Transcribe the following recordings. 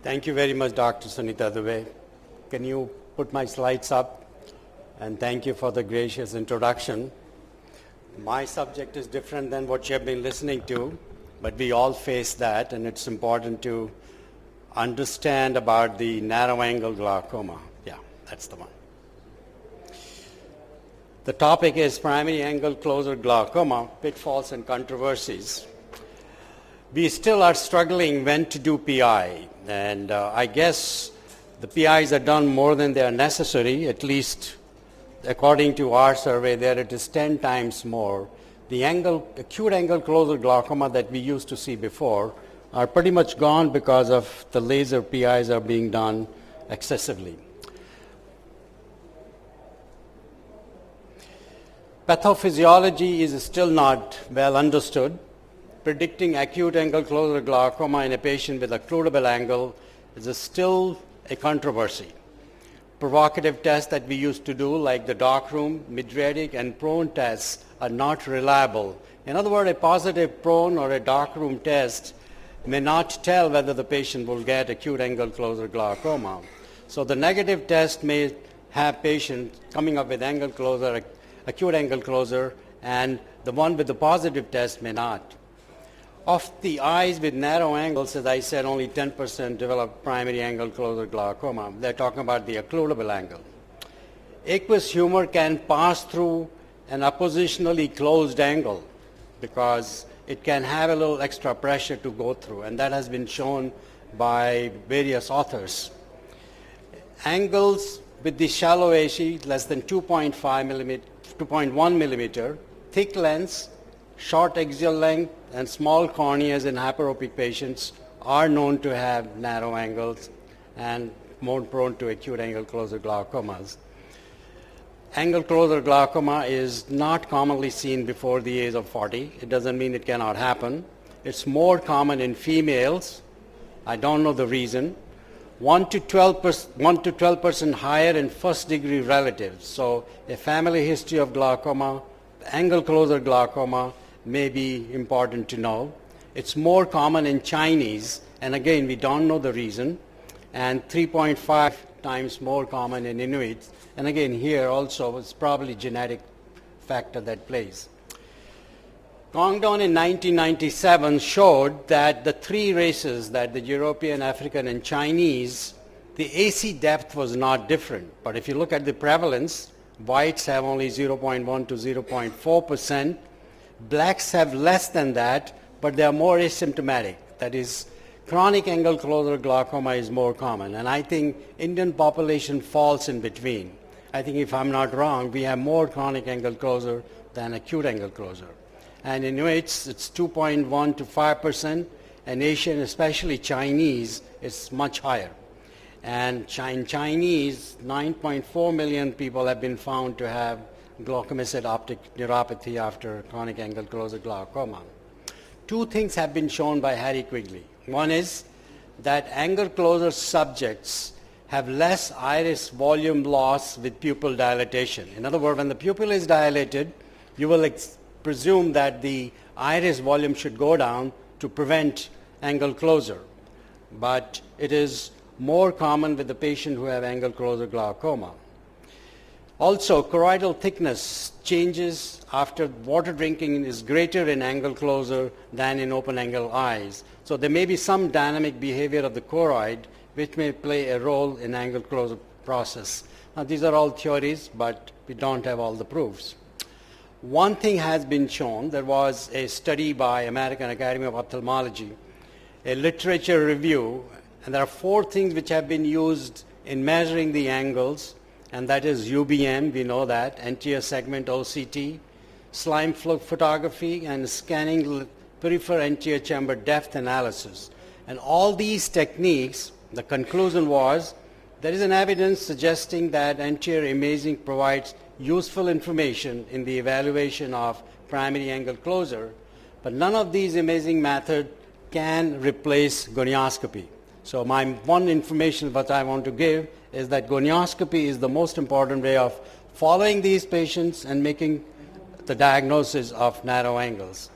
Thank you very much, Dr. Sunita Dubey. Can you put my slides up? And thank you for the gracious introduction. My subject is different than what you have been listening to, but we all face that, and it's important to understand about the narrow-angle glaucoma. Yeah, that's the one. The topic is primary angle closure glaucoma, pitfalls and controversies. We still are struggling when to do PI, and I guess the PIs are done more than they are necessary, at least according to our survey there it is 10 times more. The acute angle closure glaucoma that we used to see before are pretty much gone because of the laser PIs are being done excessively. Pathophysiology is still not well understood. Predicting acute angle closure glaucoma in a patient with occludable angle is still a controversy. Provocative tests that we used to do, like the darkroom, mydriatic, and prone tests, are not reliable. In other words, a positive prone or a darkroom test may not tell whether the patient will get acute angle closure glaucoma. So the negative test may have patients coming up with angle closure, acute angle closure, and the one with the positive test may not. Of the eyes with narrow angles, as I said, only 10% develop primary angle closure glaucoma. They're talking about the occludable angle. Aqueous humor can pass through an oppositionally closed angle because it can have a little extra pressure to go through, and that has been shown by various authors. Angles with the shallow AC, less than 2.1 millimeter, thick lens, short axial length, and small corneas in hyperopic patients are known to have narrow angles and more prone to acute angle closure glaucomas. Angle closure glaucoma is not commonly seen before the age of 40. It doesn't mean it cannot happen. It's more common in females. I don't know the reason. 1 to 12% higher in first-degree relatives. So a family history of glaucoma, angle closure glaucoma, may be important to know. It's more common in Chinese, and again, we don't know the reason, and 3.5 times more common in Inuits. And again, here also, it's probably genetic factor that plays. Congdon in 1997 showed that the three races, that the European, African, and Chinese, the AC depth was not different. But if you look at the prevalence, whites have only 0.1 to 0.4%. Blacks have less than that, but they are more asymptomatic. That is, chronic angle closure glaucoma is more common. And I think Indian population falls in between. I think if I'm not wrong, we have more chronic angle closure than acute angle closure. And in Inuits, it's 2.1 to 5%, and Asian, especially Chinese, is much higher. And in Chinese, 9.4 million people have been found to have glaucomicid optic neuropathy after chronic angle closure glaucoma. Two things have been shown by Harry Quigley. One is that angle closure subjects have less iris volume loss with pupil dilatation. In other words, when the pupil is dilated, you will presume that the iris volume should go down to prevent angle closure. But it is more common with the patient who have angle closure glaucoma. Also, choroidal thickness changes after water drinking is greater in angle closure than in open angle eyes. So there may be some dynamic behavior of the choroid which may play a role in angle closure process. Now these are all theories, but we don't have all the proofs. One thing has been shown. There was a study by American Academy of Ophthalmology, a literature review, and there are 4 things which have been used in measuring the angles, and that is UBM, we know that, anterior segment OCT, slime flow photography, and scanning peripheral anterior chamber depth analysis. And all these techniques, the conclusion was, there is an evidence suggesting that anterior imaging provides useful information in the evaluation of primary angle closure, but none of these imaging methods can replace gonioscopy. So my one information that I want to give is that gonioscopy is the most important way of following these patients and making the diagnosis of narrow angles.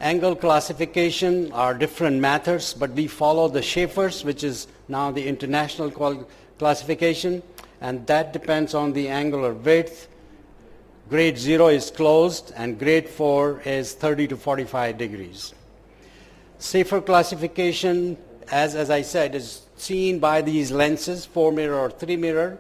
Angle classification are different methods, but we follow the Shaffer's, which is now the international classification, and that depends on the angular width. Grade 0 is closed, and grade 4 is 30 to 45 degrees. Shaffer classification, as I said, is seen by these lenses, 4-mirror or 3-mirror.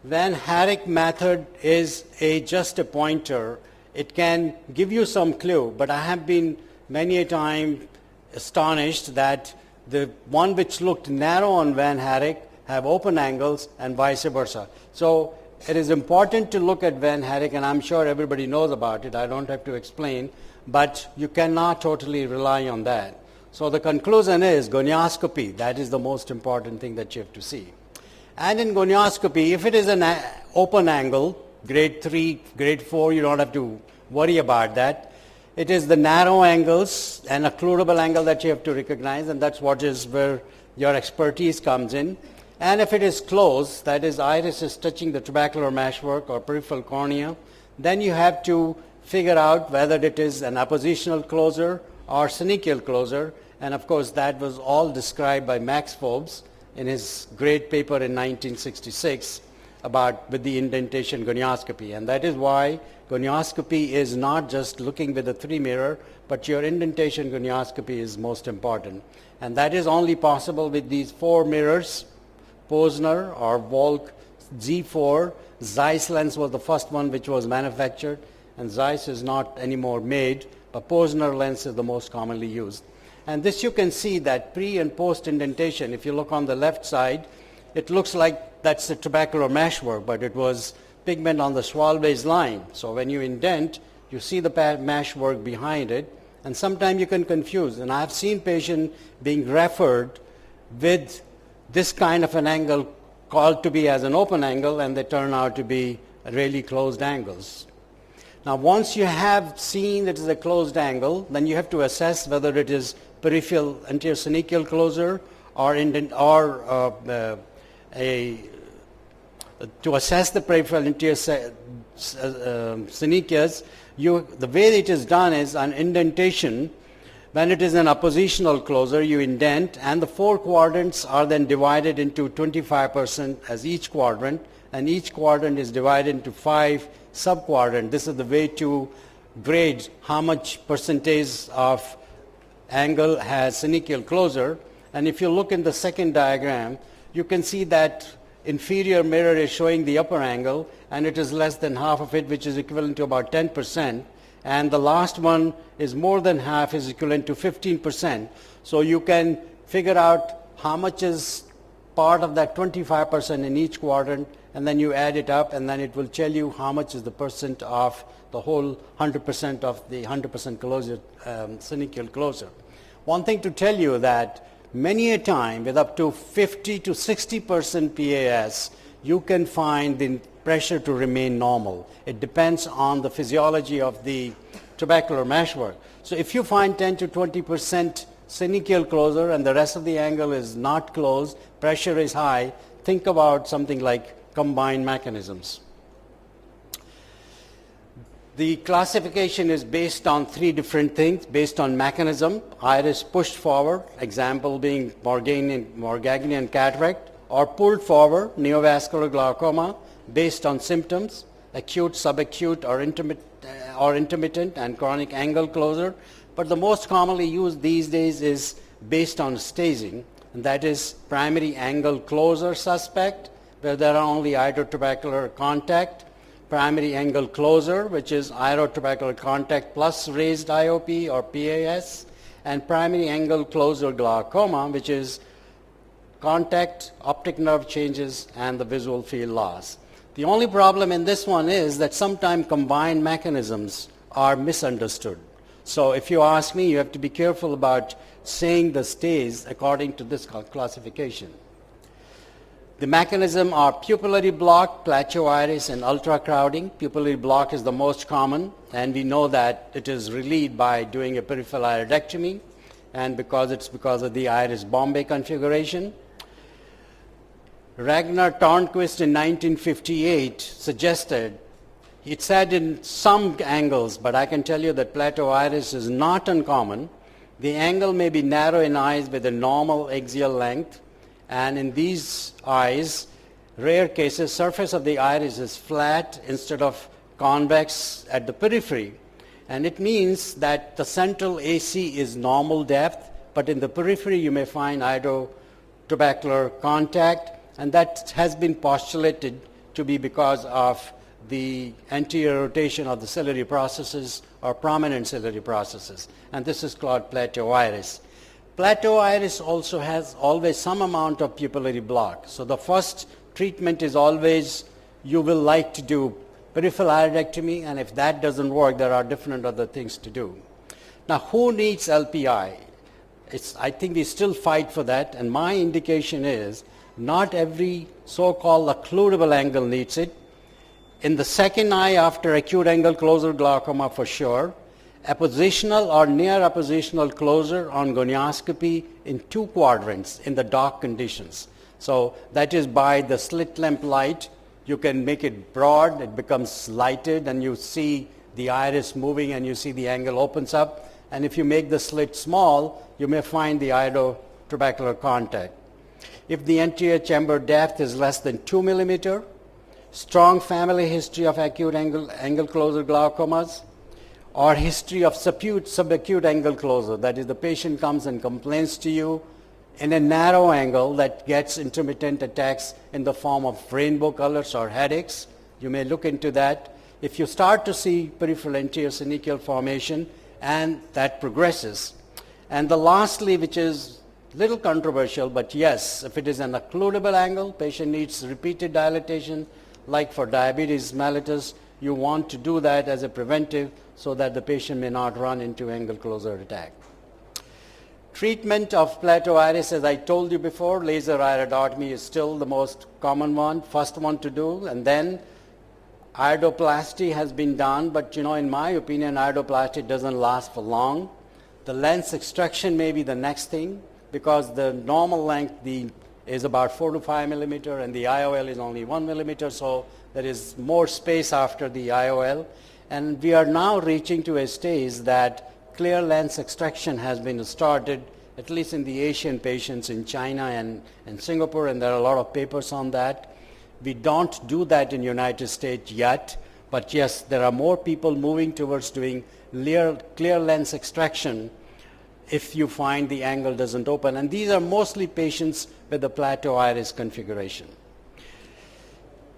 Van Herrick method is just a pointer. It can give you some clue, but I have been many a time astonished that the one which looked narrow on Van Herrick have open angles and vice versa. So it is important to look at Van Herrick, and I'm sure everybody knows about it. I don't have to explain, but you cannot totally rely on that. So the conclusion is gonioscopy. That is the most important thing that you have to see. And in gonioscopy, if it is an open angle, grade 3, grade 4, you don't have to worry about that. It is the narrow angles and occludable angle that you have to recognize, and that's what is where your expertise comes in. And if it is closed, that is iris is touching the trabecular meshwork or peripheral cornea, then you have to figure out whether it is an appositional closure or synechial closure, and of course that was all described by Max Forbes in his great paper in 1966 with the indentation gonioscopy. And that is why gonioscopy is not just looking with a 3-mirror, but your indentation gonioscopy is most important. And that is only possible with these 4 mirrors, Posner or Volk Z4. Zeiss lens was the first one which was manufactured, and Zeiss is not anymore made, but Posner lens is the most commonly used. And this you can see that pre and post indentation. If you look on the left side, it looks like that's the trabecular meshwork, but it was pigment on the Schwalbe's line. So when you indent, you see the meshwork behind it, and sometimes you can confuse. And I've seen patients being referred with this kind of an angle called to be as an open angle, and they turn out to be really closed angles. Now, once you have seen it is a closed angle, then you have to assess whether it is peripheral anterior synechial closure or to assess the peripheral anterior synechias, the way it is done is an indentation. When it is an oppositional closure, you indent, and the 4 quadrants are then divided into 25% as each quadrant, and each quadrant is divided into 5 sub-quadrant. This is the way to grade how much percentage of angle has synechial closure. And if you look in the second diagram, you can see that inferior mirror is showing the upper angle, and it is less than half of it, which is equivalent to about 10%. And the last one is more than half, is equivalent to 15%. So you can figure out how much is part of that 25% in each quadrant, and then you add it up, and then it will tell you how much is the percent of the whole 100% of the 100% closure, synechial closure. One thing to tell you that many a time with up to 50 to 60% PAS, you can find the pressure to remain normal. It depends on the physiology of the trabecular meshwork. So if you find 10 to 20% synechial closure and the rest of the angle is not closed, pressure is high, think about something like combined mechanisms. The classification is based on 3 different things, based on mechanism, iris pushed forward, example being Morganian cataract, or pulled forward, neovascular glaucoma, based on symptoms, acute, subacute, or intermittent, and chronic angle closure. But the most commonly used these days is based on staging, and that is primary angle closure suspect, where there are only iridotrabecular contact, primary angle closure, which is iridotrabecular contact plus raised IOP or PAS, and primary angle closure glaucoma, which is contact, optic nerve changes, and the visual field loss. The only problem in this one is that sometimes combined mechanisms are misunderstood. So if you ask me, you have to be careful about saying the stage according to this classification. The mechanism are pupillary block, plateau iris, and ultracrowding. Pupillary block is the most common, and we know that it is relieved by doing a peripheral iridectomy, and because of the iris Bombay configuration. Ragnar Törnqvist in 1958 suggested It's said in some angles, but I can tell you that Plateau iris is not uncommon. The angle may be narrow in eyes with a normal axial length, and in these eyes, rare cases, surface of the iris is flat instead of convex at the periphery. And it means that the central AC is normal depth, but in the periphery you may find iridotrabecular contact, and that has been postulated to be because of the anterior rotation of the ciliary processes or prominent ciliary processes, and this is called plateau iris. Plateau iris also has always some amount of pupillary block. So the first treatment is always you will like to do peripheral iridectomy, and if that doesn't work, there are different other things to do. Now, who needs LPI? I think we still fight for that, and my indication is not every so-called occludable angle needs it. In the second eye after acute angle closure glaucoma for sure, appositional or near appositional closure on gonioscopy in 2 quadrants in the dark conditions. So that is by the slit lamp light. You can make it broad, it becomes lighted, and you see the iris moving and you see the angle opens up. And if you make the slit small, you may find the iridotrabecular contact. If the anterior chamber depth is less than 2 millimeter, strong family history of acute angle closure glaucomas, or history of subacute angle closure, that is the patient comes and complains to you in a narrow angle that gets intermittent attacks in the form of rainbow colors or headaches, you may look into that. If you start to see peripheral anterior synechial formation and that progresses. And the lastly, which is little controversial, but yes, if it is an occludable angle, patient needs repeated dilatation, like for diabetes mellitus, you want to do that as a preventive so that the patient may not run into angle closure attack. Treatment of plateau iris, as I told you before, laser iridotomy is still the most common one, first one to do, and then iridoplasty has been done, but in my opinion, iridoplasty doesn't last for long. The lens extraction may be the next thing, because the normal length is about 4 to 5 millimeter and the IOL is only 1 millimeter, so there is more space after the IOL. And we are now reaching to a stage that clear lens extraction has been started, at least in the Asian patients in China and Singapore, and there are a lot of papers on that. We don't do that in United States yet, but yes, there are more people moving towards doing clear lens extraction if you find the angle doesn't open. And these are mostly patients with the plateau iris configuration.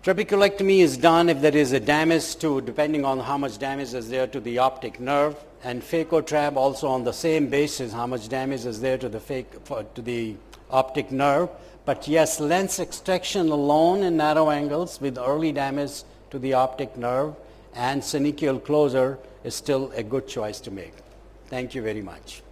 Trabeculectomy is done if there is a damage to, depending on how much damage is there to the optic nerve, and phacotrab also on the same basis, how much damage is there to the optic nerve. But yes, lens extraction alone in narrow angles with early damage to the optic nerve and synechial closure is still a good choice to make. Thank you very much.